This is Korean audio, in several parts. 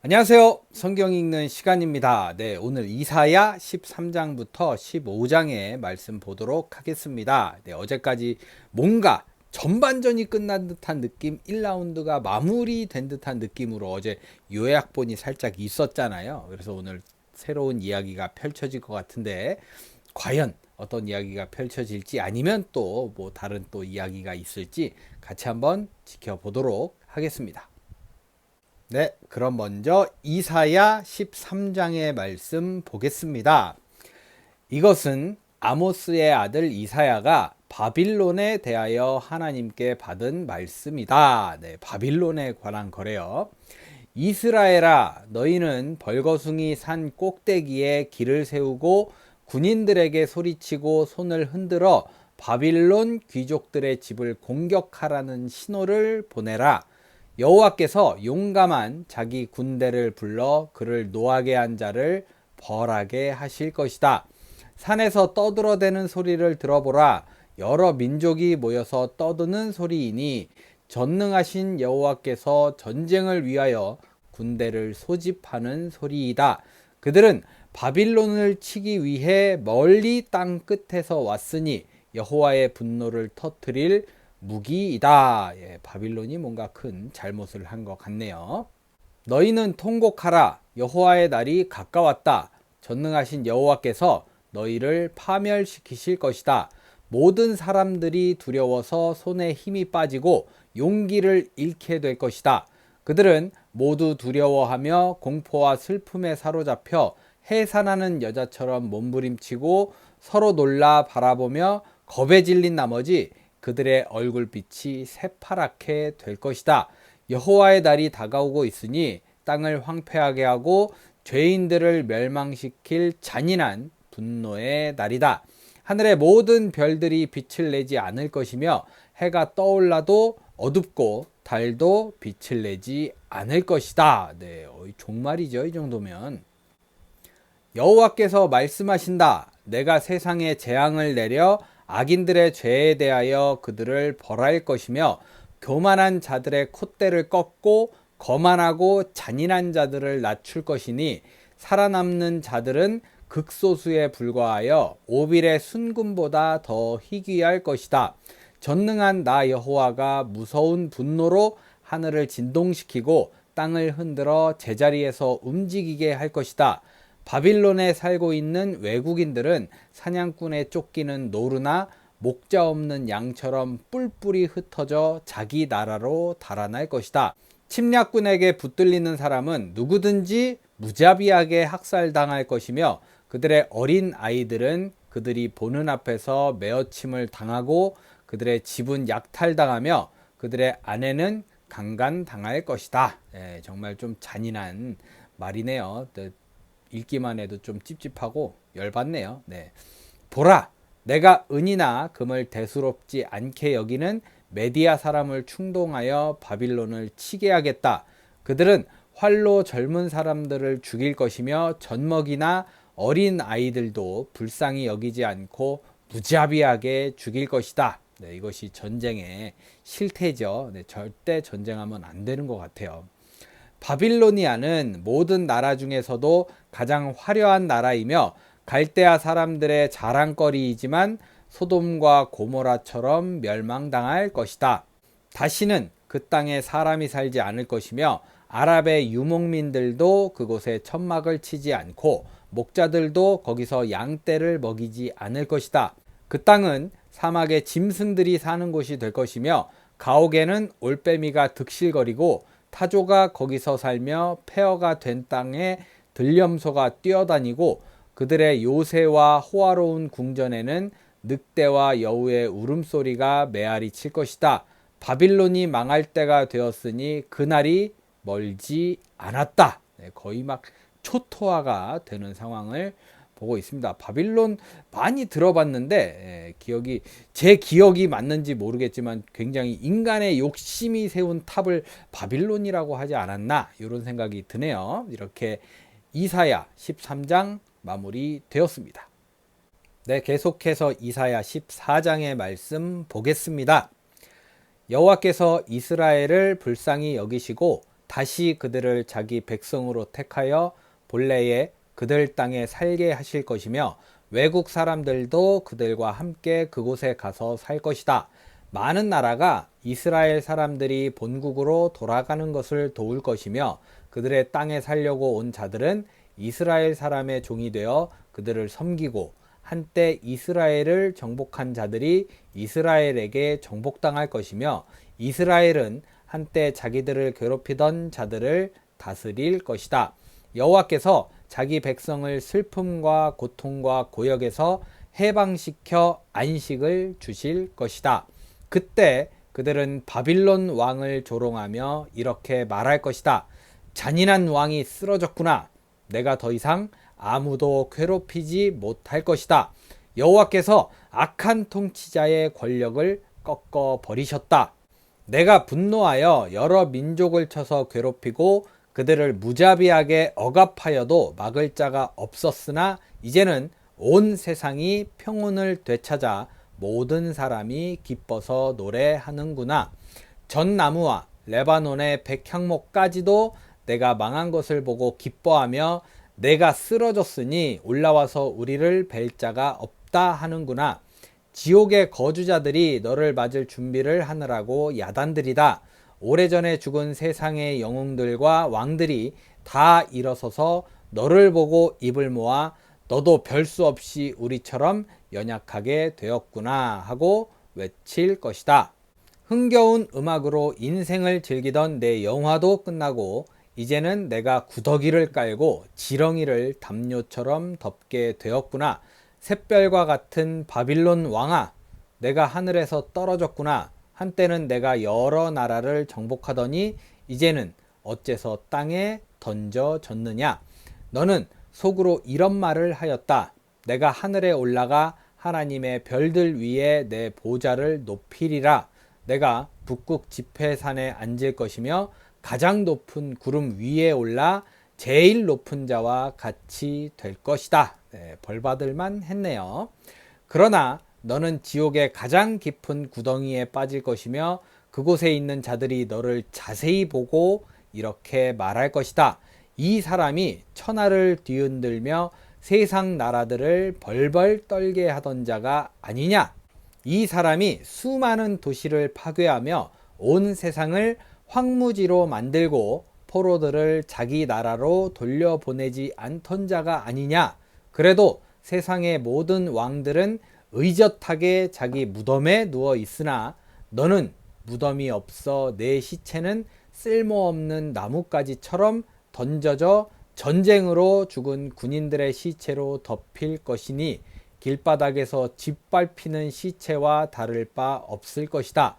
안녕하세요. 성경 읽는 시간입니다. 네, 오늘 이사야 13장부터 15장의 말씀 보도록 하겠습니다. 네, 어제까지 뭔가 전반전이 끝난 듯한 느낌, 1라운드가 마무리된 듯한 느낌으로 어제 요약본이 살짝 있었잖아요. 그래서 오늘 새로운 이야기가 펼쳐질 것 같은데 과연 어떤 이야기가 펼쳐질지 아니면 또 뭐 다른 또 이야기가 있을지 같이 한번 지켜보도록 하겠습니다. 네, 그럼 먼저 이사야 13장의 말씀 보겠습니다. 이것은 아모스의 아들 이사야가 바빌론에 대하여 하나님께 받은 말씀이다. 네, 바빌론에 관한 거래요. 이스라엘아, 너희는 벌거숭이 산 꼭대기에 길을 세우고 군인들에게 소리치고 손을 흔들어 바빌론 귀족들의 집을 공격하라는 신호를 보내라. 여호와께서 용감한 자기 군대를 불러 그를 노하게 한 자를 벌하게 하실 것이다. 산에서 떠들어대는 소리를 들어보라. 여러 민족이 모여서 떠드는 소리이니 전능하신 여호와께서 전쟁을 위하여 군대를 소집하는 소리이다. 그들은 바빌론을 치기 위해 멀리 땅 끝에서 왔으니 여호와의 분노를 터뜨릴 무기이다. 예, 바빌론이 뭔가 큰 잘못을 한 것 같네요. 너희는 통곡하라. 여호와의 날이 가까웠다. 전능하신 여호와께서 너희를 파멸시키실 것이다. 모든 사람들이 두려워서 손에 힘이 빠지고 용기를 잃게 될 것이다. 그들은 모두 두려워하며 공포와 슬픔에 사로잡혀 해산하는 여자처럼 몸부림치고 서로 놀라 바라보며 겁에 질린 나머지 그들의 얼굴빛이 새파랗게 될 것이다. 여호와의 날이 다가오고 있으니 땅을 황폐하게 하고 죄인들을 멸망시킬 잔인한 분노의 날이다. 하늘의 모든 별들이 빛을 내지 않을 것이며 해가 떠올라도 어둡고 달도 빛을 내지 않을 것이다. 네, 종말이죠. 이 정도면. 여호와께서 말씀하신다. 내가 세상에 재앙을 내려 악인들의 죄에 대하여 그들을 벌할 것이며 교만한 자들의 콧대를 꺾고 거만하고 잔인한 자들을 낮출 것이니 살아남는 자들은 극소수에 불과하여 오빌의 순금보다 더 희귀할 것이다. 전능한 나 여호와가 무서운 분노로 하늘을 진동시키고 땅을 흔들어 제자리에서 움직이게 할 것이다. 바빌론에 살고 있는 외국인들은 사냥꾼에 쫓기는 노루나 목자 없는 양처럼 뿔뿔이 흩어져 자기 나라로 달아날 것이다. 침략군에게 붙들리는 사람은 누구든지 무자비하게 학살당할 것이며 그들의 어린 아이들은 그들이 보는 앞에서 메어침을 당하고 그들의 집은 약탈당하며 그들의 아내는 강간당할 것이다. 네, 정말 좀 잔인한 말이네요. 읽기만 해도 좀 찝찝하고 열받네요. 네. 보라, 내가 은이나 금을 대수롭지 않게 여기는 메디아 사람을 충동하여 바빌론을 치게 하겠다. 그들은 활로 젊은 사람들을 죽일 것이며 젖먹이나 어린 아이들도 불쌍히 여기지 않고 무자비하게 죽일 것이다. 네, 이것이 전쟁의 실태죠. 네, 절대 전쟁하면 안 되는 것 같아요. 바빌로니아는 모든 나라 중에서도 가장 화려한 나라이며 갈대아 사람들의 자랑거리이지만 소돔과 고모라처럼 멸망당할 것이다. 다시는 그 땅에 사람이 살지 않을 것이며 아랍의 유목민들도 그곳에 천막을 치지 않고 목자들도 거기서 양떼를 먹이지 않을 것이다. 그 땅은 사막의 짐승들이 사는 곳이 될 것이며 가옥에는 올빼미가 득실거리고 타조가 거기서 살며 폐허가 된 땅에 들염소가 뛰어다니고 그들의 요새와 호화로운 궁전에는 늑대와 여우의 울음소리가 메아리 칠 것이다. 바빌론이 망할 때가 되었으니 그날이 멀지 않았다. 네, 거의 막 초토화가 되는 상황을 보고 있습니다. 바빌론 많이 들어봤는데 제 기억이 맞는지 모르겠지만 굉장히 인간의 욕심이 세운 탑을 바빌론이라고 하지 않았나 이런 생각이 드네요. 이렇게 이사야 13장 마무리되었습니다. 네, 계속해서 이사야 14장의 말씀 보겠습니다. 여호와께서 이스라엘을 불쌍히 여기시고 다시 그들을 자기 백성으로 택하여 본래의 그들 땅에 살게 하실 것이며 외국 사람들도 그들과 함께 그곳에 가서 살 것이다. 많은 나라가 이스라엘 사람들이 본국으로 돌아가는 것을 도울 것이며 그들의 땅에 살려고 온 자들은 이스라엘 사람의 종이 되어 그들을 섬기고 한때 이스라엘을 정복한 자들이 이스라엘에게 정복당할 것이며 이스라엘은 한때 자기들을 괴롭히던 자들을 다스릴 것이다. 여호와께서 자기 백성을 슬픔과 고통과 고역에서 해방시켜 안식을 주실 것이다. 그때 그들은 바빌론 왕을 조롱하며 이렇게 말할 것이다. 잔인한 왕이 쓰러졌구나. 내가 더 이상 아무도 괴롭히지 못할 것이다. 여호와께서 악한 통치자의 권력을 꺾어 버리셨다. 내가 분노하여 여러 민족을 쳐서 괴롭히고 그들을 무자비하게 억압하여도 막을 자가 없었으나 이제는 온 세상이 평온을 되찾아 모든 사람이 기뻐서 노래하는구나. 전나무와 레바논의 백향목까지도 내가 망한 것을 보고 기뻐하며 내가 쓰러졌으니 올라와서 우리를 뵐 자가 없다 하는구나. 지옥의 거주자들이 너를 맞을 준비를 하느라고 야단들이다. 오래전에 죽은 세상의 영웅들과 왕들이 다 일어서서 너를 보고 입을 모아 너도 별 수 없이 우리처럼 연약하게 되었구나 하고 외칠 것이다. 흥겨운 음악으로 인생을 즐기던 내 영화도 끝나고 이제는 내가 구더기를 깔고 지렁이를 담요처럼 덮게 되었구나. 샛별과 같은 바빌론 왕아, 내가 하늘에서 떨어졌구나. 한때는 내가 여러 나라를 정복하더니 이제는 어째서 땅에 던져졌느냐. 너는 속으로 이런 말을 하였다. 내가 하늘에 올라가 하나님의 별들 위에 내 보좌를 높이리라. 내가 북극 지폐산에 앉을 것이며 가장 높은 구름 위에 올라 제일 높은 자와 같이 될 것이다. 네, 벌받을만 했네요. 그러나 너는 지옥의 가장 깊은 구덩이에 빠질 것이며 그곳에 있는 자들이 너를 자세히 보고 이렇게 말할 것이다. 이 사람이 천하를 뒤흔들며 세상 나라들을 벌벌 떨게 하던 자가 아니냐? 이 사람이 수많은 도시를 파괴하며 온 세상을 황무지로 만들고 포로들을 자기 나라로 돌려보내지 않던 자가 아니냐. 그래도 세상의 모든 왕들은 의젓하게 자기 무덤에 누워 있으나 너는 무덤이 없어 내 시체는 쓸모없는 나뭇가지처럼 던져져 전쟁으로 죽은 군인들의 시체로 덮일 것이니 길바닥에서 짓밟히는 시체와 다를 바 없을 것이다.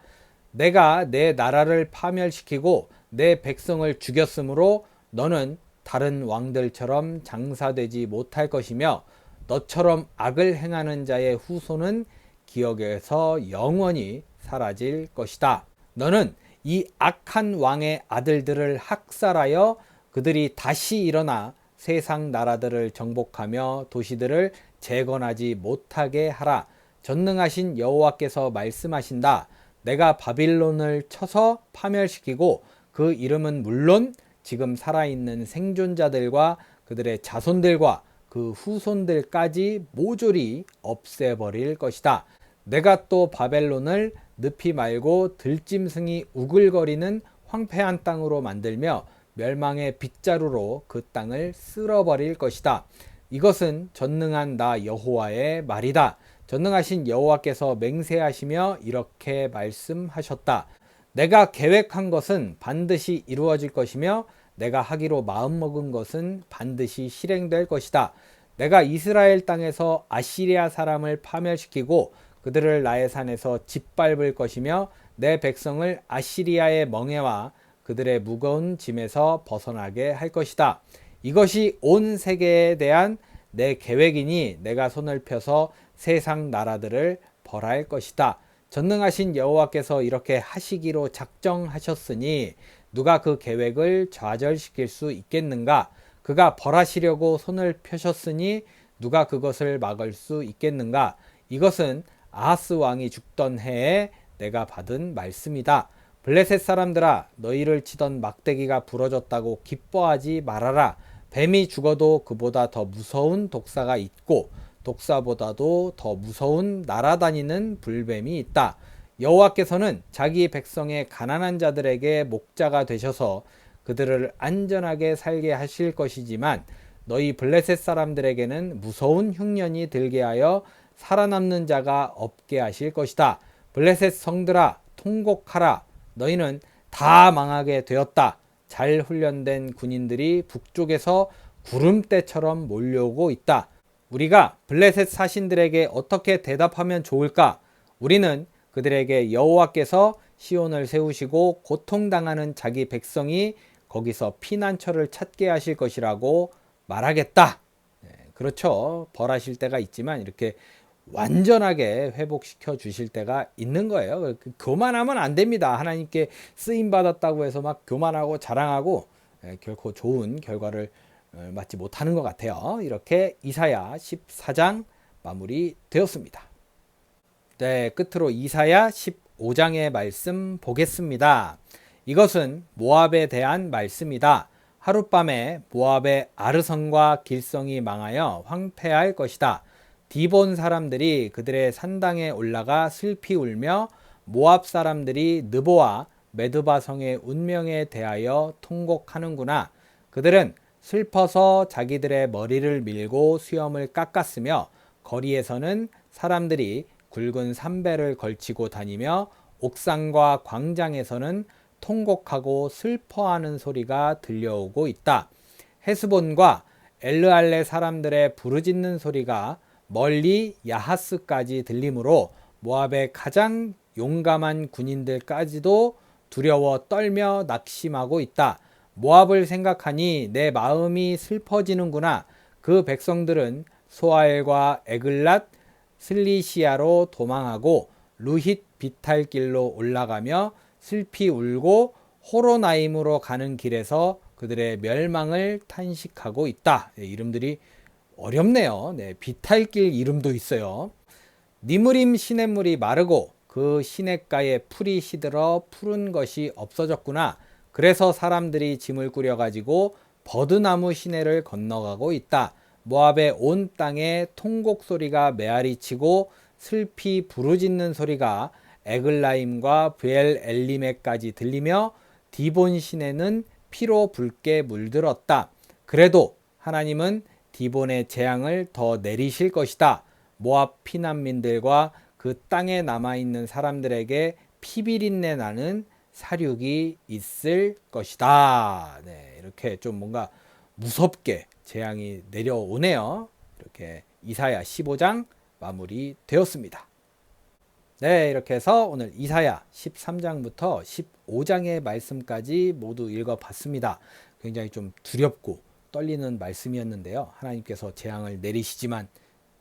내가 내 나라를 파멸시키고 내 백성을 죽였으므로 너는 다른 왕들처럼 장사되지 못할 것이며 너처럼 악을 행하는 자의 후손은 기억에서 영원히 사라질 것이다. 너는 이 악한 왕의 아들들을 학살하여 그들이 다시 일어나 세상 나라들을 정복하며 도시들을 재건하지 못하게 하라. 전능하신 여호와께서 말씀하신다. 내가 바빌론을 쳐서 파멸시키고 그 이름은 물론 지금 살아있는 생존자들과 그들의 자손들과 그 후손들까지 모조리 없애버릴 것이다. 내가 또 바벨론을 늪이 말고 들짐승이 우글거리는 황폐한 땅으로 만들며 멸망의 빗자루로 그 땅을 쓸어버릴 것이다. 이것은 전능한 나 여호와의 말이다. 전능하신 여호와께서 맹세하시며 이렇게 말씀하셨다. 내가 계획한 것은 반드시 이루어질 것이며 내가 하기로 마음먹은 것은 반드시 실행될 것이다. 내가 이스라엘 땅에서 아시리아 사람을 파멸시키고 그들을 나의 산에서 짓밟을 것이며 내 백성을 아시리아의 멍에와 그들의 무거운 짐에서 벗어나게 할 것이다. 이것이 온 세계에 대한 내 계획이니 내가 손을 펴서 세상 나라들을 벌할 것이다. 전능하신 여호와께서 이렇게 하시기로 작정하셨으니 누가 그 계획을 좌절시킬 수 있겠는가? 그가 벌하시려고 손을 펴셨으니 누가 그것을 막을 수 있겠는가? 이것은 아하스 왕이 죽던 해에 내가 받은 말씀이다. 블레셋 사람들아, 너희를 치던 막대기가 부러졌다고 기뻐하지 말아라. 뱀이 죽어도 그보다 더 무서운 독사가 있고 독사보다도 더 무서운 날아다니는 불뱀이 있다. 여호와께서는 자기 백성의 가난한 자들에게 목자가 되셔서 그들을 안전하게 살게 하실 것이지만 너희 블레셋 사람들에게는 무서운 흉년이 들게 하여 살아남는 자가 없게 하실 것이다. 블레셋 성들아, 통곡하라. 너희는 다 망하게 되었다. 잘 훈련된 군인들이 북쪽에서 구름대처럼 몰려오고 있다. 우리가 블레셋 사신들에게 어떻게 대답하면 좋을까? 우리는 그들에게 여호와께서 시온을 세우시고 고통당하는 자기 백성이 거기서 피난처를 찾게 하실 것이라고 말하겠다. 그렇죠. 벌하실 때가 있지만 이렇게 완전하게 회복시켜 주실 때가 있는 거예요. 교만하면 안 됩니다. 하나님께 쓰임 받았다고 해서 막 교만하고 자랑하고 결코 좋은 결과를 맞지 못하는 것 같아요. 이렇게 이사야 14장 마무리 되었습니다. 네, 끝으로 이사야 15장의 말씀 보겠습니다. 이것은 모압에 대한 말씀이다. 하룻밤에 모압의 아르성과 길성이 망하여 황폐할 것이다. 디본 사람들이 그들의 산당에 올라가 슬피 울며 모압 사람들이 느보와 메드바 성의 운명에 대하여 통곡하는구나. 그들은 슬퍼서 자기들의 머리를 밀고 수염을 깎았으며 거리에서는 사람들이 굵은 삼배를 걸치고 다니며 옥상과 광장에서는 통곡하고 슬퍼하는 소리가 들려오고 있다. 헤스본과 엘르알레 사람들의 부르짖는 소리가 멀리 야하스까지 들리므로 모압의 가장 용감한 군인들까지도 두려워 떨며 낙심하고 있다. 모압을 생각하니 내 마음이 슬퍼지는구나. 그 백성들은 소아엘과 에글랏 슬리시아로 도망하고 루힛 비탈길로 올라가며 슬피 울고 호로나임으로 가는 길에서 그들의 멸망을 탄식하고 있다. 이름들이 어렵네요. 비탈길 이름도 있어요. 니므림 시냇물이 마르고 그 시냇가에 풀이 시들어 푸른 것이 없어졌구나. 그래서 사람들이 짐을 꾸려가지고 버드나무 시내를 건너가고 있다. 모압의 온 땅에 통곡 소리가 메아리치고 슬피 부르짖는 소리가 에글라임과 브엘 엘리메까지 들리며 디본 시내는 피로 붉게 물들었다. 그래도 하나님은 디본의 재앙을 더 내리실 것이다. 모압 피난민들과 그 땅에 남아있는 사람들에게 피비린내 나는 사륙이 있을 것이다. 네, 이렇게 좀 뭔가 무섭게 재앙이 내려오네요. 이렇게 이사야 15장 마무리 되었습니다. 네, 이렇게 해서 오늘 이사야 13장부터 15장의 말씀까지 모두 읽어봤습니다. 굉장히 좀 두렵고 떨리는 말씀이었는데요. 하나님께서 재앙을 내리시지만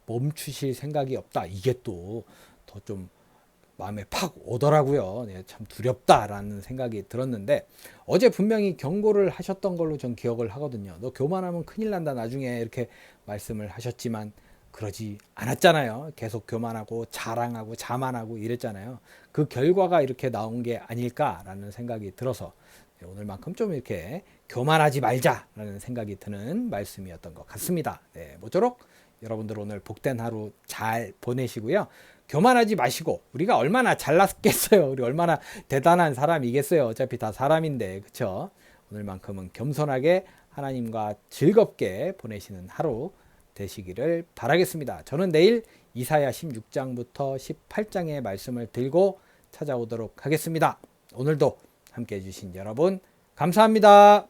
멈추실 생각이 없다. 이게 또 더 좀 마음에 팍 오더라고요. 네, 참 두렵다라는 생각이 들었는데 어제 분명히 경고를 하셨던 걸로 전 기억을 하거든요. 너 교만하면 큰일 난다 나중에 이렇게 말씀을 하셨지만 그러지 않았잖아요. 계속 교만하고 자랑하고 자만하고 이랬잖아요. 그 결과가 이렇게 나온 게 아닐까라는 생각이 들어서 오늘만큼 좀 이렇게 교만하지 말자라는 생각이 드는 말씀이었던 것 같습니다. 네, 모쪼록 여러분들 오늘 복된 하루 잘 보내시고요. 교만하지 마시고 우리가 얼마나 잘났겠어요. 우리 얼마나 대단한 사람이겠어요. 어차피 다 사람인데 그렇죠? 오늘만큼은 겸손하게 하나님과 즐겁게 보내시는 하루 되시기를 바라겠습니다. 저는 내일 이사야 16장부터 18장의 말씀을 들고 찾아오도록 하겠습니다. 오늘도 함께 해주신 여러분 감사합니다.